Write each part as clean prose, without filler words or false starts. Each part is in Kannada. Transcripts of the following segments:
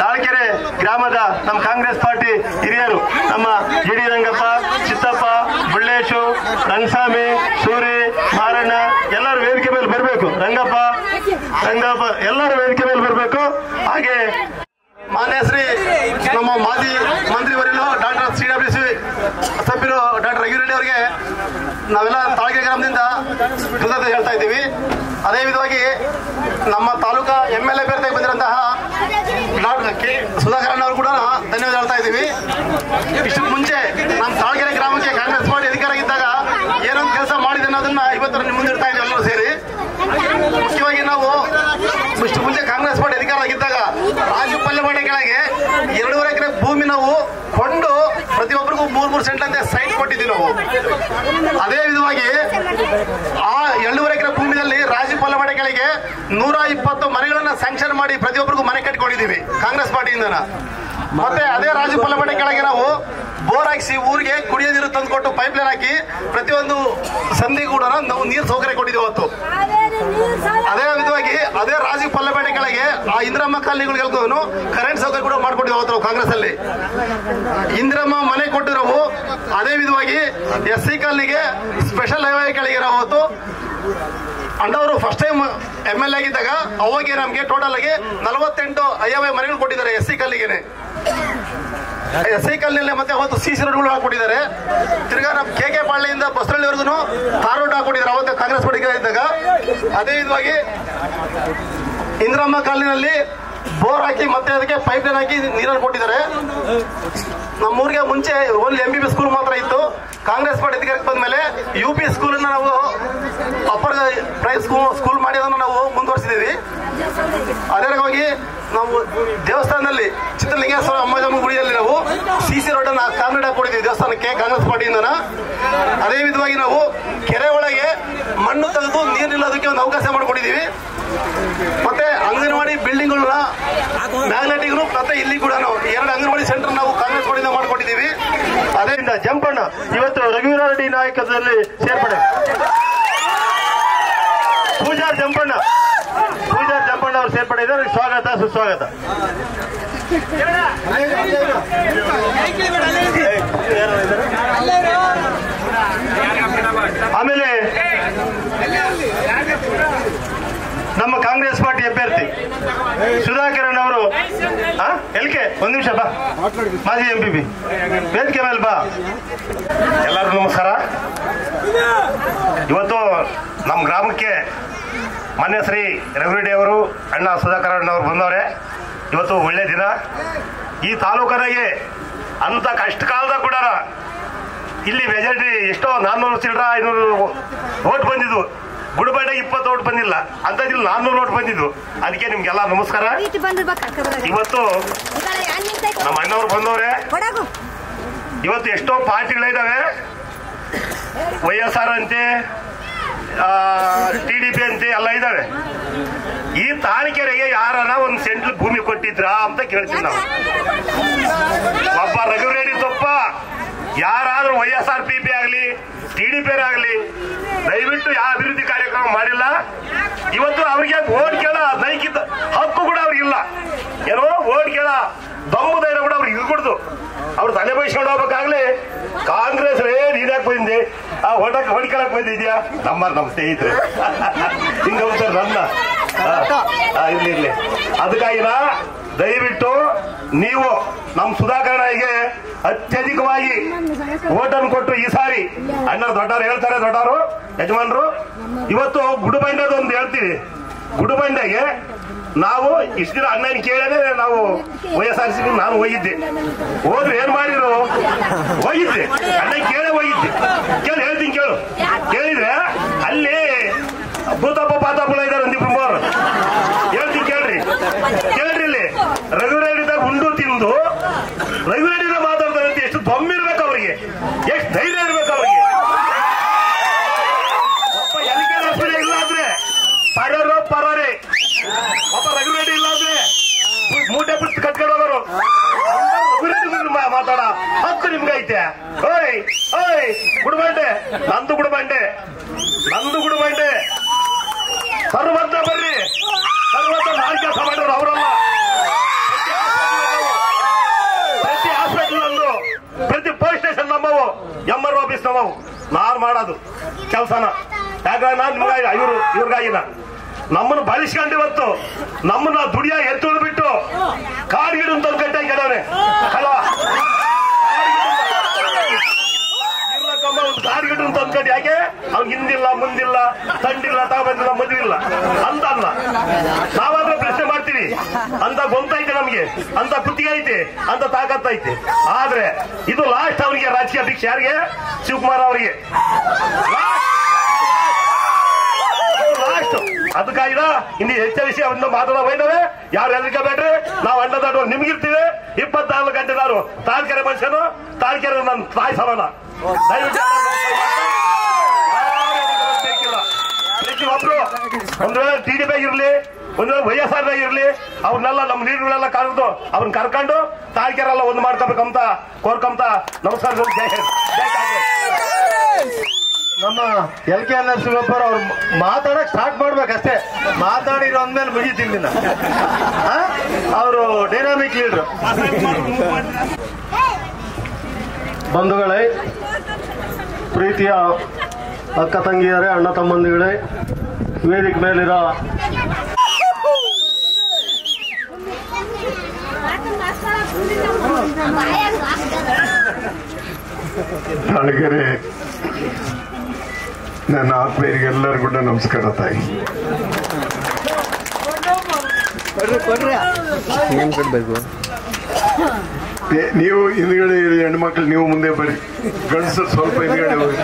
ತಾಳಕೆರೆ ಗ್ರಾಮದ ನಮ್ಮ ಕಾಂಗ್ರೆಸ್ ಪಾರ್ಟಿ ಹಿರಿಯರು ನಮ್ಮ ಜಿಡಿ ರಂಗಪ್ಪ, ಚಿತ್ತಪ್ಪ, ಬುಳ್ಳೇಶು, ರಂಗಸ್ವಾಮಿ, ಸೂರಿ, ಮಾರಣ್ಣ ಎಲ್ಲರೂ ವೇದಿಕೆ ಮೇಲೆ ಬರಬೇಕು. ರಂಗಪ್ಪ ಎಲ್ಲರೂ ವೇದಿಕೆ ಮೇಲೆ ಬರಬೇಕು. ಹಾಗೆ ಮಾನ್ಯ ಶ್ರೀ ನಮ್ಮ ಮಾಜಿ ಮಂತ್ರಿವರಿಗಳು ಡಾಕ್ಟರ್ CWC ಸಭ್ಯರು ಡಾಕ್ಟರ್ ರಘುರೆಡ್ಡಿ ಅವರಿಗೆ ನಾವೆಲ್ಲ ತಾಳಕೆರೆ ಗ್ರಾಮದಿಂದ ಕೃತಜ್ಞತೆ ಹೇಳ್ತಾ ಇದ್ದೀವಿ. ಅದೇ ವಿಧವಾಗಿ ನಮ್ಮ ತಾಲೂಕಾ MLA ಅಭ್ಯರ್ಥಿಯಾಗಿ ಬಂದಿರುವಂತಹ ಡಾಕ್ಟರ್ ಕೆ ಸುಧಾಕರಣ್ಣ ಅವರು ಕೂಡ ಧನ್ಯವಾದ ಹೇಳ್ತಾ ಇದ್ದೀವಿ. ಇಷ್ಟಕ್ಕೆ ಮುಂಚೆ ನಮ್ಮ ತಾಳಕೆರೆ ಗ್ರಾಮಕ್ಕೆ ಕಾಂಗ್ರೆಸ್ ಪಾರ್ಟಿ ಅಧಿಕಾರ ಇದ್ದಾಗ ಏನೊಂದು ಕೆಲಸ ಮಾಡಿದೆ ಅನ್ನೋದನ್ನ ಇವತ್ತು ನಿಮ್ಮ ಮುಂದಿಡ್ತಾ ಇದ್ದೀವಿ ಎಲ್ಲರೂ ಸೇರಿ. ಮುಖ್ಯವಾಗಿ ನಾವು ಇಷ್ಟು ಮುಂಚೆ ಕಾಂಗ್ರೆಸ್ ಪಾರ್ಟಿ ಅಧಿಕಾರ ಆಗಿದ್ದಾಗ ರಾಜು ಪಲ್ಲೆವಾಡೆ ಕೆಳಗೆ 2.5 ಎಕರೆ ಭೂಮಿ ನಾವು ಕೊಂಡು ಪ್ರತಿಯೊಬ್ಬರಿಗೂ 3 ಸೆಂಟ್ ಅಂತ ಸೈಟ್ ಕೊಟ್ಟಿದ್ದೀವಿ ನಾವು. ಅದೇ ವಿಧವಾಗಿ ಆ 2.5 ಎಕರೆ ಭೂಮಿಯಲ್ಲಿ ರಾಜು ಪಲ್ಲೆವಾಡೆ ಕೆಳಗೆ 120 ಮನೆಗಳನ್ನ ಸ್ಯಾಂಕ್ಷನ್ ಮಾಡಿ ಪ್ರತಿಯೊಬ್ಬರಿಗೂ ಮನೆ ಕಟ್ಟಿಕೊಂಡಿದ್ದೀವಿ ಕಾಂಗ್ರೆಸ್ ಪಾರ್ಟಿಯಿಂದ. ಮತ್ತೆ ಅದೇ ರಾಜು ಪಲ್ಲೆವಾಡೆ ಕೆಳಗೆ ನಾವು ಬೋರ್ ಹಾಕಿಸಿ ಊರಿಗೆ ಕುಡಿಯೋ ನೀರು ತಂದು ಕೊಟ್ಟು ಪೈಪ್ ಲೈನ್ ಹಾಕಿ ಪ್ರತಿಯೊಂದು ಸಂಧಿ ಕೂಡ ನಾವು ನೀರು ಸೌಕರ್ಯ ಕೊಟ್ಟಿದ್ದೀವಿ ಅವತ್ತು. ಅದೇ ವಿಧವಾಗಿ ಅದೇ ರಾಜು ಪಲ್ಲೆಪೇಟೆ ಕೆಳಗೆ ಆ ಇಂದಿರಮ್ಮ ಕಾಲನಿಗಳಿಗೆಲ್ಗೂ ಕರೆಂಟ್ ಸೌಕರ್ಯ ಕೂಡ ಮಾಡ್ಕೊಟ್ಟಿದ್ದೀವಿ ಅವತ್ತು ಕಾಂಗ್ರೆಸ್ ಅಲ್ಲಿ. ಇಂದಿರಮ್ಮ ಮನೆ ಕೊಟ್ಟಿರೋವು. ಅದೇ ವಿಧವಾಗಿ SC ಕಾಲನಿಗೆ ಸ್ಪೆಷಲ್ ಹೈವೇ ಕೆಳಗೆ ಅವತ್ತು ಅಣ್ಣವರು ಫಸ್ಟ್ ಟೈಮ್ MLA ಆಗಿದ್ದಾಗ ಅವಾಗ ನಮ್ಗೆ ಟೋಟಲ್ ಆಗಿ 48 ಹೈವೇ ಮನೆಗಳು ಕೊಟ್ಟಿದ್ದಾರೆ SC ಕಾಲನಿಗೆ. SC ಕಾಲನಿಯಲ್ಲಿ ಮತ್ತೆ ಅವತ್ತು CC ರೋಡ್ಗಳು ಹಾಕೊಟ್ಟಿದ್ದಾರೆ. ತಿರ್ಗಾ ನಮ್ಮ KK ಪಾಳ್ಯದಿಂದ ಬಸರಳ್ಳಿವರೆಗೂ ತಾರ್ ರೋಡ್ ಹಾಕೊಟ್ಟಿದ್ದಾರೆ ಅವತ್ತು ಕಾಂಗ್ರೆಸ್ ಪಾರ್ಟಿ ಇದ್ದಾಗ. ಅದೇ ವಿಧವಾಗಿ ಇಂದಿರಮ್ಮ ಕಾಲನಿನಲ್ಲಿ ಬೋರ್ ಹಾಕಿ ಮತ್ತೆ ಅದಕ್ಕೆ ಪೈಪ್ ಲೈನ್ ಹಾಕಿ ನೀರನ್ನು ಕೊಟ್ಟಿದ್ದಾರೆ. ನಮ್ಮೂರಿಗೆ ಮುಂಚೆ ಓನ್ಲಿ MBB ಸ್ಕೂಲ್ ಮಾತ್ರ ಇತ್ತು. ಕಾಂಗ್ರೆಸ್ ಪಾರ್ಟಿ ಅಧಿಕಾರಕ್ಕೆ ಬಂದ್ಮೇಲೆ UP ಸ್ಕೂಲ್ ನಾವು ಅಪ್ಪರ್ ಪ್ರೈಸ್ ಸ್ಕೂಲ್ ಮಾಡಿ ಅದನ್ನು ನಾವು ಮುಂದುವರಿಸಿದ್ದೀವಿ. ಅದೇ ರೀತಿಯಾಗಿ ನಾವು ದೇವಸ್ಥಾನದಲ್ಲಿ ಚಿತ್ರಲಿಂಗೇಶ್ವರ ಅಮ್ಮಜಮ್ಮ ಗುಡಿಯಲ್ಲಿ ನಾವು CC ರೋಡ್ ಅನ್ನು ಕಾಂಕ್ರೀಟ್ ಹಾಕೊಟ್ಟಿದ್ದೀವಿ ದೇವಸ್ಥಾನಕ್ಕೆ ಕಾಂಗ್ರೆಸ್ ಪಾರ್ಟಿಯಿಂದ. ಅದೇ ವಿಧವಾಗಿ ನಾವು ಕೆರೆ ಒಳಗೆ ಮಣ್ಣು ತೆಗೆದು ನೀರು ನಿಲ್ಲೋದಕ್ಕೆ ಒಂದು ಅವಕಾಶ ಮಾಡಿಕೊಟ್ಟಿದ್ದೀವಿ. ಮತ್ತೆ ಅಂಗನವಾಡಿ ಬಿಲ್ಡಿಂಗ್ಗಳನ್ನ ಮ್ಯಾಗ್ನೆಟಿಕ್ ಮತ್ತೆ ಇಲ್ಲಿ ಕೂಡ ನಾವು 2 ಅಂಗನವಾಡಿ ಸೆಂಟರ್ ನಾವು ಕಾಂಗ್ರೆಸ್ ಪಾರ್ಟಿಯಿಂದ ಮಾಡಿಕೊಟ್ಟಿದ್ದೀವಿ. ಅದರಿಂದ ಜಂಪಣ್ಣ ಇವತ್ತು ರಘುವೀರಾರೆಡ್ಡಿ ನಾಯಕತ್ವದಲ್ಲಿ ಸೇರ್ಪಡೆ. ಪೂಜಾರ್ ಜಂಪಣ್ಣ ಅವರು ಸೇರ್ಪಡೆ ಇದ್ದಾರೆ. ಸ್ವಾಗತ ಸುಸ್ವಾಗತ. ಆಮೇಲೆ ನಮ್ಮ ಕಾಂಗ್ರೆಸ್ ಪಾರ್ಟಿ ಅಭ್ಯರ್ಥಿ ಸುಧಾಕರನ್ ಅವರು LK ಒಂದು ನಿಮಿಷ ಬಾ, ಮಾಜಿ MPP ವೇದಿಕೆ ಮೇಲೆ ಬಾ. ಎಲ್ಲರಿಗೂ ನಮಸ್ಕಾರ. ಇವತ್ತು ನಮ್ಮ ಗ್ರಾಮಕ್ಕೆ ಮಾನ್ಯ ಶ್ರೀ ರಘುರೆಡ್ಡಿ ಅವರು ಅಣ್ಣ ಸುಧಾಕರನ್ ಅವರು ಬಂದವ್ರೆ. ಇವತ್ತು ಒಳ್ಳೆ ದಿನ. ಈ ತಾಲೂಕನಾಗೆ ಅಂತ ಕಷ್ಟ ಕಾಲದಾಗ ಕೂಡ ಇಲ್ಲಿ ಮೆಜಾರಿಟಿ ಎಷ್ಟೋ 400 ಚಿಲ್ಲರ 500 ಓಟ್ ಬಂದಿದ್ದು. ಗುಡಬಂಡೆಗೆ 20 ಓಟ್ ಬಂದಿಲ್ಲ, ಅಂತದಿಲ್ಲ 400 ಓಟ್ ಬಂದಿದ್ದು. ಅದಕ್ಕೆ ನಿಮ್ಗೆಲ್ಲ ನಮಸ್ಕಾರ. ಇವತ್ತು ನಮ್ಮ ಅಣ್ಣವ್ರು ಬಂದವ್ರೆ. ಇವತ್ತು ಎಷ್ಟೋ ಪಾರ್ಟಿಗಳಿದಾವೆ, YSR ಅಂತೆ, TDP ಅಂತೆ ಎಲ್ಲ ಇದಾವೆ. ಈ ತಾಳಿಕೆರೆಗೆ ಯಾರನ್ನ ಒಂದು ಸೆಂಟ್ಲ್ ಭೂಮಿ ಕೊಟ್ಟಿದ್ರಾ ಅಂತ ಕೇಳ್ತೀವಿ ನಾವು. ಒಬ್ಬ ರಘುರೆಡ್ಡಿ ತಪ್ಪ ಯಾರಾದ್ರೂ YSRPP ಆಗಲಿ TDP ಆಗಲಿ ದಯವಿಟ್ಟು ಯಾವ ಅಭಿವೃದ್ಧಿ ಕಾರ್ಯಕ್ರಮ ಮಾಡಿಲ್ಲ. ಇವತ್ತು ಅವ್ರಿಗೆ ಓಟ್ ಕೇಳ ನೈಕಿತ ಹಕ್ಕು ಕೂಡ ಅವ್ರಿಗಿಲ್ಲ. ಏನೋ ಓಟ್ ಕೇಳ ದಮ್ಮು ಧೈರ್ಯ ಕೂಡ ಅವ್ರಿಗೆ ಇರ್ಕೊಡ್ದು. ಅವ್ರು ತಲೆ ಬಯಸ್ಕೊಂಡು ಹೋಗ್ಬೇಕಾಗ್ಲಿ ಕಾಂಗ್ರೆಸ್ ನೀನ್ಯಾಕೆ ಬಂದೆ ಹೊಡ್ಕೊಳಕ್ ಬಂದಿದ್ಯಾ ನಮ್ಮ ಸ್ನೇಹಿತರೆ ಹಿಂಗ ನನ್ನ ಇರ್ಲಿ. ಅದಕ್ಕಾಗಿನ ದಯವಿಟ್ಟು ನೀವು ನಮ್ಮ ಸುಧಾಕರನಿಗೆ ಅತ್ಯಧಿಕವಾಗಿ ಓಟನ್ನು ಕೊಟ್ಟು ಈ ಸಾರಿ ಅಣ್ಣರು ದೊಡ್ಡವರು ಹೇಳ್ತಾರೆ, ದೊಡ್ಡವರು ಯಜಮಾನರು. ಇವತ್ತು ಗುಡುಬಂಡೆದೊಂದು ಹೇಳ್ತೀವಿ. ಗುಡುಬಂಡೆಗೆ ನಾವು ಇಷ್ಟು ದಿನ ಅಣ್ಣನ ಕೇಳದೆ ನಾವು YSRC ನಾನು ಹೋಗಿದ್ದೆ. ಹೋದ್ರೆ ಏನ್ ಮಾಡಿದ್ರು ಹೋಗಿದ್ದೆ, ಅಣ್ಣ ಕೇಳೇ ಹೋಗಿದ್ದೆ. ಹೇಳ್ತೀನಿ ಕೇಳು. ಕೇಳಿದ್ರೆ ಅಲ್ಲಿ ಭೂತಪ್ಪ ಪಾತಪ್ಪಳ ಇದ್ದಾರೆ ಒಂದಿಬ್ರು ಮೂವರು. ಹೇಳ್ತೀನಿ ಕೇಳ್ರಿ ಇಲ್ಲಿ ರಘುರೆಡ್ಡಿದಾಗ ಉಂಡು ತಿಂದು ರಘುರೆಡ್ಡಿನ ಮಾತಾಡ್ತಾರಂತೆ. ಎಷ್ಟು ದಮ್ಮಿರ್ಬೇಕು ಅವ್ರಿಗೆ, ಎಷ್ಟು ಧೈರ್ಯ ಇರ್ಬೇಕು ಅವ್ರಿಗೆ. ಒಬ್ಬ ಎಲಿಕೆ ರಸ್ತೆ ಇಲ್ಲ ಅಂದ್ರೆ ಪರರೇ, ಒಬ್ಬ ರಘುರೆಡ್ಡಿ ಇಲ್ಲ ಅಂದ್ರೆ ಮೂಟೆ ಪುಟ್ಟ ಕಟ್ಕೊಂಡು ಹೋಗೋರು. ರಘುರೆಡ್ಡಿ ಮಾತಾಡ ಹಕ್ಕು ನಿಮ್ಗೈತೆ. ಓಯ್ ಗುಡುಬಂಡೆ ನಂದು ಗುಡುಬಂಡೆ ಸರ್ವತ್ರ ಬರ್ರಿ. ಸರ್ವತ್ರ ನಾನ್ ಕೆಲಸ ಮಾಡಿದ್ರು ಅವರಲ್ಲ. ಮಾಡೋದು ಕೆಲಸನ. ಯಾಕಂದ್ರೆ ನಾನು ನಿಮ್ಗಾಗಿ ಇವ್ರಿಗಾಗಿನ ನಮ್ಮನ್ನು ಬಳಸ್ಕೊಂಡು ಇವತ್ತು ನಮ್ಮನ್ನ ದುಡಿಯ ಎತ್ತುದು ಬಿಟ್ಟು ಕಾಡ್ಗಿಡ ಅಂತ ಗಂಟೆ ಕೆಲವೇ ಅಲ್ವಾ, ಕಾಡ್ಗಿಡ ಅಂತ ಅಂದ್ಕಂಡು ಯಾಕೆ ಅವ್ನು ಹಿಂದಿಲ್ಲ ಮುಂದಿಲ್ಲ ತಂಡಿಲ್ಲ ತಗೊಂಡಿಲ್ಲ ಮದುವಿಲ್ಲ ಅಂತ ಅಲ್ಲ. ನಾವಾದ್ರೆ ಪ್ರಶ್ನೆ ಮಾಡ್ತೀವಿ, ಅಂತ ಗೊಂತೈತೆ ನಮ್ಗೆ, ಅಂತ ಕುತ್ತಿಗೆ ಐತೆ, ಅಂತ ತಾಕತ್ತೈತೆ. ಆದ್ರೆ ಇದು ಲಾಸ್ಟ್ ಅವರಿಗೆ ರಾಜಕೀಯ ಭಿಕ್ಷೆ. ಯಾರಿಗೆ? ಶಿವಕುಮಾರ್ ಅವರಿಗೆ ಲಾಸ್ಟ್. ಅದಕ್ಕಾಗಿದ ಇನ್ನು ಹೆಚ್ಚು ವಿಷಯ ಒಂದು ಮಾತಾಡೋ ಬೈದವೆ. ಯಾರು ಹೆದರಿಕೆ ಬೇಡ್ರಿ, ನಾವು ಅಣ್ಣದಾಡು ನಿಮ್ಗಿರ್ತೀವಿ. 24 ಗಂಟೆ ನಾನು ತಾಳ್ಕೆರೆ ಮನುಷ್ಯನು, ತಾಳ್ಕೆರೆ ನನ್ನ ತಾಯಿ ಸಮಾನ. ದಯವಿಟ್ಟು ಬೇಕಿಲ್ಲ. ಪ್ರತಿಯೊಬ್ರು ಒಂದು ವೇಳೆ TDP ಇರ್ಲಿ, ಒಂದು ವೇಳೆ YSR ಇರ್ಲಿ, ಅವ್ರನ್ನೆಲ್ಲ ನಮ್ಮ ಲೀಡರ್ಗಳೆಲ್ಲ ಕರೆದು ಅವ್ರನ್ನ ಕರ್ಕೊಂಡು ತಾಳ್ಕೆರೆಲ್ಲ ಒಂದು ಮಾಡ್ಕೋಬೇಕಂತ ಕೋರ್ಕೊಂತ ನಮಸ್ಕಾರ. ಜೈ ಹಿಂದ್, ಜೈ ಕಾಂಗ್ರೆಸ್. ನಮ್ಮ LK ನರಸಿಂಹಪ್ಪರು ಅವ್ರು ಮಾತಾಡಕ್ ಸ್ಟಾರ್ಟ್ ಮಾಡ್ಬೇಕಷ್ಟೇ. ಮಾತಾಡಿರೋ ಅಂದ್ಮೇಲೆ ಮುಗಿತಿಲ್ಲ. ಅವರು ಡೈನಾಮಿಕ್ ಲೀಡರ್. ಬಂಧುಗಳೇ, ಪ್ರೀತಿಯ ಅಕ್ಕ ತಂಗಿಯರೇ, ಅಣ್ಣ ತಮ್ಮಂದಿಗಳೇ, ವೇದಿಕೆ ಮೇಲಿರೋ ತಾಳ್ಗೆರೆ ನನ್ನ ಆತ್ಮೀಯರಿಗೆಲ್ಲರೂ ಕೂಡ ನಮಸ್ಕಾರ. ತಾಯಿ ನೀವು ಹಿಂದ್ಗಡೆ ಹೆಣ್ಮಕ್ಳು ನೀವು ಮುಂದೆ ಬರ್ರಿ, ಗಂಡಸರು ಸ್ವಲ್ಪ ಹಿಂದ್ಗಡೆ ಹೋಗಿ.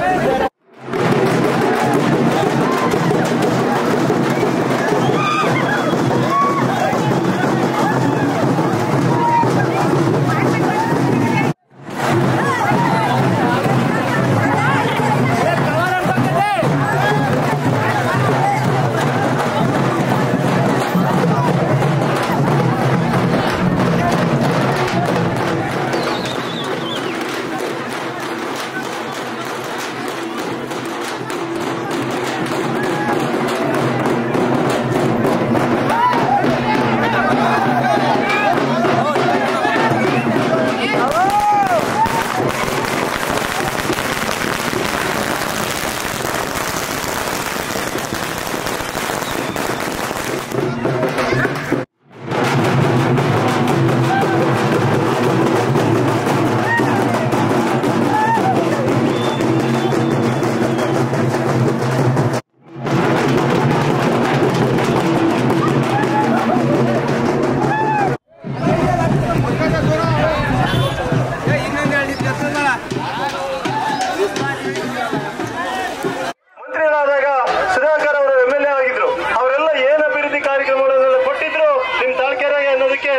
ಮಂತ್ರಿಗಳಾದಾಗ ಸುಧಾಕರ್ ಅವರು MLA ಆಗಿದ್ರು. ಅವರೆಲ್ಲ ಏನು ಅಭಿವೃದ್ಧಿ ಕಾರ್ಯಕ್ರಮಗಳನ್ನು ಕೊಟ್ಟಿದ್ರು ನಿಮ್ ತಾಳ್ಕೆರೆಗೆ ಅನ್ನೋದಕ್ಕೆ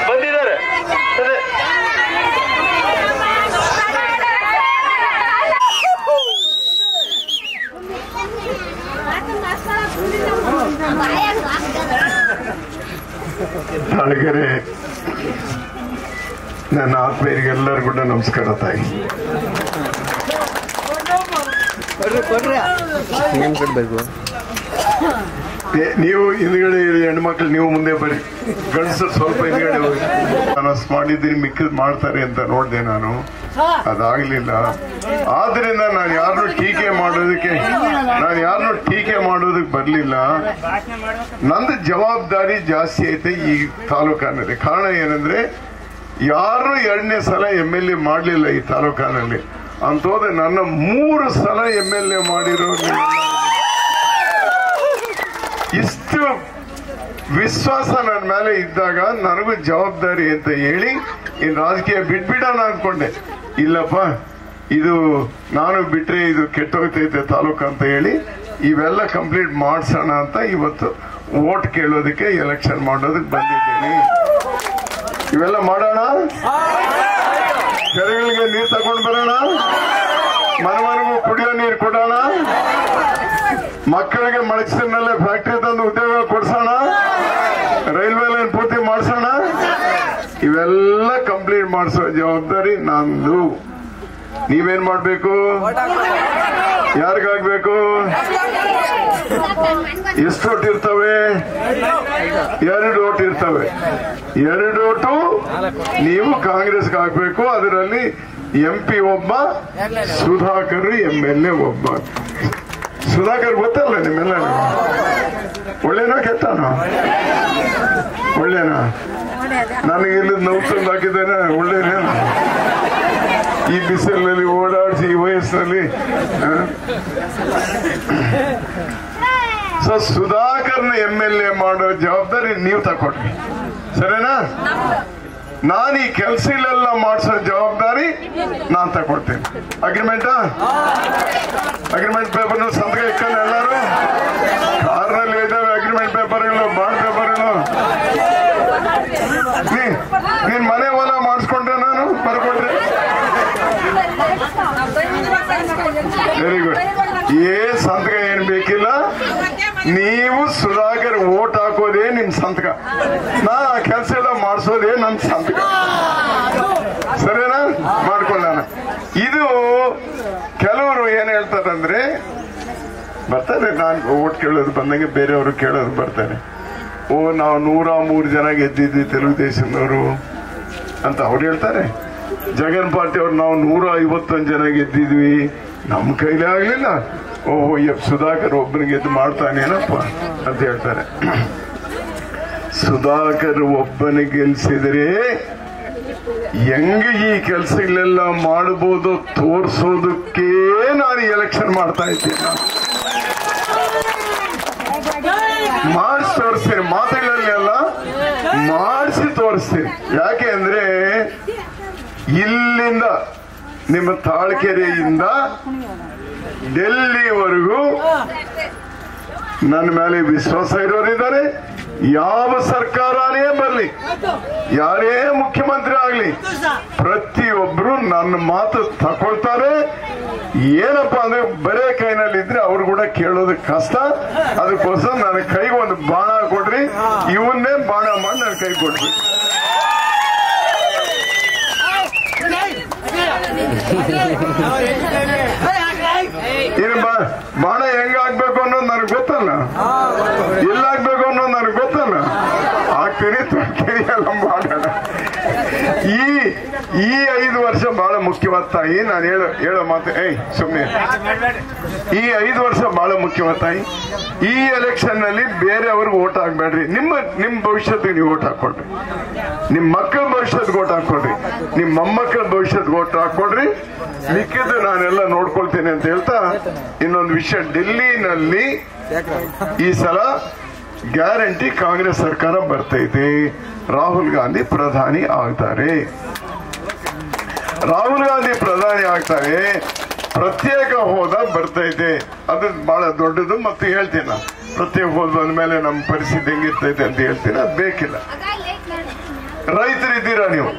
ಬಂದಿದ್ದಾರೆ. ತಾಳ್ಗೆರೆ ನನ್ನ ಆತ್ಮೀಯರಿಗೆಲ್ಲರೂ ಕೂಡ ನಮಸ್ಕಾರ. ತಾಯಿ ನೀವು ಹಿಂದ್ಗಡೆ ಹೆಣ್ಮಕ್ಳು ನೀವು ಮುಂದೆ ಬರ್ರಿ, ಗಂಡಸರು ಸ್ವಲ್ಪ ಹಿಂದ್ಗಡೆ ಹೋಗಿ. ಅನೌನ್ಸ್ ಮಾಡಿದ್ದೀನಿ, ಮಿಕ್ಕಿದ್ ಮಾಡ್ತಾರೆ ಅಂತ ನೋಡಿದೆ ನಾನು, ಅದಾಗ್ಲಿಲ್ಲ. ಆದ್ರಿಂದ ನಾನು ಯಾರನ್ನೂ ಟೀಕೆ ಮಾಡೋದಕ್ಕೆ ಬರ್ಲಿಲ್ಲ. ನಂದು ಜವಾಬ್ದಾರಿ ಜಾಸ್ತಿ ಐತೆ ಈ ತಾಲೂಕಿನಲ್ಲಿ. ಕಾರಣ ಏನಂದ್ರೆ ಯಾರು 2ನೇ ಸಲ MLA ಮಾಡ್ಲಿಲ್ಲ ಈ ತಾಲೂಕಿನಲ್ಲಿ. ಅಂತೋದ್ರೆ ನನ್ನ 3 ಸಲ MLA ಮಾಡಿರೋ ಇಷ್ಟು ವಿಶ್ವಾಸ ನನ್ನ ಮೇಲೆ ಇದ್ದಾಗ ನನಗೂ ಜವಾಬ್ದಾರಿ ಅಂತ ಹೇಳಿ ಇನ್ ರಾಜಕೀಯ ಬಿಟ್ಬಿಡೋಣ ಅಂದ್ಕೊಂಡೆ. ಇಲ್ಲಪ್ಪ, ಇದು ನಾನು ಬಿಟ್ರೆ ಇದು ಕೆಟ್ಟೋಗ್ತೈತೆ ತಾಲೂಕು ಅಂತ ಹೇಳಿ ಇವೆಲ್ಲ ಕಂಪ್ಲೀಟ್ ಮಾಡ್ಸೋಣ ಅಂತ ಇವತ್ತು ವೋಟ್ ಕೇಳೋದಕ್ಕೆ, ಎಲೆಕ್ಷನ್ ಮಾಡೋದಕ್ಕೆ ಬಂದಿದ್ದೀನಿ. ಇವೆಲ್ಲ ಮಾಡೋಣ, ಕೆರೆಗಳಿಗೆ ನೀರು ತಗೊಂಡು ಬರೋಣ, ಮನೆಗೂ ಕುಡಿಯೋ ನೀರು ಕೊಡೋಣ, ಮಕ್ಕಳಿಗೆ ಮಳಚಿನಲ್ಲೇ ಫ್ಯಾಕ್ಟರಿ ತಂದು ಉದ್ಯೋಗ ಕೊಡ್ಸೋಣ, ರೈಲ್ವೆ ಲೈನ್ ಪೂರ್ತಿ ಮಾಡಿಸೋಣ. ಇವೆಲ್ಲ ಕಂಪ್ಲೀಟ್ ಮಾಡಿಸೋ ಜವಾಬ್ದಾರಿ ನಂದು. ನೀವೇನ್ ಮಾಡ್ಬೇಕು? ಯಾರಿಗಾಗ್ಬೇಕು? ಎಷ್ಟು ಓಟ್ ಇರ್ತವೆ? 2 ಓಟ್ ಇರ್ತವೆ. 2 ಓಟು ನೀವು ಕಾಂಗ್ರೆಸ್ಗೆ ಹಾಕ್ಬೇಕು. ಅದರಲ್ಲಿ MP ಒಬ್ಬ, ಸುಧಾಕರ್ MLA ಒಬ್ಬ. ಸುಧಾಕರ್ ಗೊತ್ತಲ್ಲ ನಿಮ್ಮೆಲ್ಲ? ಒಳ್ಳೆನೋ ಕೆಟ್ಟನೋ? ಒಳ್ಳೆನಾ? ನನಗೆ ಇಲ್ಲಿ ನೋವು ತಂದು ಹಾಕಿದ್ದೇನೆ. ಒಳ್ಳೆನೇನು? ಈ ಬಿಸಿಲಿನಲ್ಲಿ ಓಡಾಡಿಸಿ ಈ ವಯಸ್ಸಿನಲ್ಲಿ. ಸೊ ಸುಧಾಕರ್ನ MLA ಮಾಡೋ ಜವಾಬ್ದಾರಿ ನೀವು ತಗೊಳ್ರಿ, ಸರಿನಾ? ನಾನು ಈ ಕೆಲಸ ಇಲ್ಲೆಲ್ಲ ಮಾಡಿಸೋ ಜವಾಬ್ದಾರಿ ನಾನ್ ತಗೊಳ್ತೀನಿ. ಅಗ್ರಿಮೆಂಟಾ? ಅಗ್ರಿಮೆಂಟ್ ಪೇಪರ್ ಸಂತಕ ಇಕ್ಕಲ್ಲ ಎಲ್ಲರೂ? ಕಾರ್ನಲ್ಲಿ ಇದ್ದಾವೆ ಅಗ್ರಿಮೆಂಟ್ ಪೇಪರ್ಗಳು, ಬಾಂಡ್ ಪೇಪರ್ಗಳು. ನೀನ್ ಮನೆ ಹೊಲ ಮಾಡಿಸ್ಕೊಂಡ್ರೆ ನಾನು ಬರ್ಕೊಡ್ರಿ. Very good. ಸಂತಕ ಏನ್ ಬೇಕಿಲ್ಲ, ನೀವು ಸುಧಾಕರ್ ಓಟ್ ಹಾಕೋದೇ ನಿಮ್ ಸಂತಕ, ನಾ ಕೆಲಸ ಎಲ್ಲ ಮಾಡಿಸೋದೇ ನನ್ ಸಂತಕ, ಸರಿನಾ? ಮಾಡ್ಕೊಳ್ಳೋಣ. ಇದು ಕೆಲವರು ಏನ್ ಹೇಳ್ತಾರಂದ್ರೆ, ಬರ್ತಾರೆ ನಾನು ಓಟ್ ಕೇಳೋದು ಬಂದಂಗೆ ಬೇರೆಯವರು ಕೇಳೋದು ಬರ್ತಾರೆ. ನಾವು 103 ಜನ ಗೆದ್ದಿದ್ವಿ తెలుగుదేశಂನವರು ಅಂತ ಅವ್ರು ಹೇಳ್ತಾರೆ. ಜಗನ್ ಪಾರ್ಟಿ ಅವ್ರು ನಾವು 151 ಜನ ಗೆದ್ದಿದ್ವಿ, ನಮ್ ಕೈಲೇ ಆಗ್ಲಿಲ್ಲ. ಸುಧಾಕರ್ ಒಬ್ಬನಿಗೆ ಗೆದ್ದು ಮಾಡ್ತಾನೇನಪ್ಪ ಅಂತ ಹೇಳ್ತಾರೆ. ಸುಧಾಕರ್ ಒಬ್ಬನಿಗೆ ಗೆಲ್ಸಿದ್ರೆ ಹೆಂಗೆ ಈ ಕೆಲಸಗಳೆಲ್ಲ ಮಾಡಬಹುದು ತೋರ್ಸೋದಕ್ಕೆ ನಾನು ಎಲೆಕ್ಷನ್ ಮಾಡ್ತಾ ಇದ್ದೀನಿ. ಮಾಡಿಸಿ ತೋರಿಸ್ತೀನಿ, ಮಾತುಗಳಲ್ಲಿ ಅಲ್ಲ, ಮಾಡಿಸಿ ತೋರಿಸ್ತೀನಿ. ಯಾಕೆ ಅಂದ್ರೆ ಇಲ್ಲಿಂದ ನಿಮ್ಮ ತಾಳ್ಕೆರೆಯಿಂದ ಡೆಲ್ಲಿವರೆಗೂ ನನ್ನ ಮೇಲೆ ವಿಶ್ವಾಸ ಇರೋರಿದ್ದಾರೆ. ಯಾವ ಸರ್ಕಾರನೇ ಬರಲಿ, ಯಾರೇ ಮುಖ್ಯಮಂತ್ರಿ ಆಗ್ಲಿ, ಪ್ರತಿಯೊಬ್ರು ನನ್ನ ಮಾತು ತಕೊಳ್ತಾರೆ. ಏನಪ್ಪಾ ಅಂದ್ರೆ ಬರೇ ಕೈನಲ್ಲಿದ್ರೆ ಅವ್ರು ಕೂಡ ಕೇಳೋದಕ್ಕೆ ಕಷ್ಟ. ಅದಕ್ಕೋಸ್ಕರ ನನ್ನ ಕೈಗೆ ಒಂದು ಬಾಣ ಕೊಡ್ರಿ, ಇವನ್ನೇ ಬಾಣ ಮಾಡಿ ನನ್ನ ಕೈ ಕೊಡ್ರಿ. ಇನ್ನು ಬಾಣ ಹೆಂಗ ಆಗ್ಬೇಕು ಅನ್ನೋದು ನನಗೆ ಗೊತ್ತಲ್ಲ, ಎಲ್ಲಾಗ್ಬೇಕು ಅನ್ನೋದು ನನಗೆ ಗೊತ್ತಲ್ಲ. ಆಗ್ತೀರಿ ತೊಡ್ತೀರಿ ಎಲ್ಲ ಮಾಡೋಣ. ಈ 5 ವರ್ಷ ಬಹಳ ಮುಖ್ಯವಾದ ತಾಯಿ. ನಾನು ಹೇಳೋ ಮಾತು ಸುಮ್ಮನೆ, ಈ 5 ವರ್ಷ ಬಹಳ ಮುಖ್ಯವಾದ ತಾಯಿ. ಈ ಎಲೆಕ್ಷನ್ ನಲ್ಲಿ ಬೇರೆಯವ್ರಿಗೆ ಓಟ್ ಹಾಕ್ಬೇಡ್ರಿ. ನಿಮ್ ಭವಿಷ್ಯಕ್ಕೆ ನೀವು ಓಟ್ ಹಾಕೊಳ್ರಿ, ನಿಮ್ ಮಕ್ಕಳ ಭವಿಷ್ಯಕ್ಕೆ ಓಟ್ ಹಾಕೊಳ್ರಿ, ನಿಮ್ ಮೊಮ್ಮಕ್ಕಳ ಭವಿಷ್ಯಕ್ಕೆ ಓಟ್ ಹಾಕೊಳ್ರಿ. ಮಿಕ್ಕಿದ್ದು ನಾನೆಲ್ಲ ನೋಡ್ಕೊಳ್ತೇನೆ ಅಂತ ಹೇಳ್ತಾ, ಇನ್ನೊಂದು ವಿಷಯ, ಡೆಲ್ಲಿನಲ್ಲಿ ಈ ಸಲ ಗ್ಯಾರಂಟಿ ಕಾಂಗ್ರೆಸ್ ಸರ್ಕಾರ ಬರ್ತೈತೆ. ರಾಹುಲ್ ಗಾಂಧಿ ಪ್ರಧಾನಿ ಆಗ್ತಾರೆ. ರಾಹುಲ್ ಗಾಂಧಿ ಪ್ರಧಾನಿ ಆಗ್ತಾರೆ. ಪ್ರತ್ಯೇಕ ಹೋದ ಬರ್ತೈತೆ. ಅದು ಬಹಳ ದೊಡ್ಡದು. ಮತ್ತೆ ಹೇಳ್ತೀನಿ ನಾನು, ಪ್ರತ್ಯೇಕ ಹೋದ ಬಂದ್ಮೇಲೆ ನಮ್ಮ ಪರಿಸ್ಥಿತಿ ಹೆಂಗಿರ್ತೈತೆ ಅಂತ ಹೇಳ್ತೀನಿ. ಅದು ಬೇಕಿಲ್ಲ. ರೈತರಿದ್ದೀರಾ ನೀವು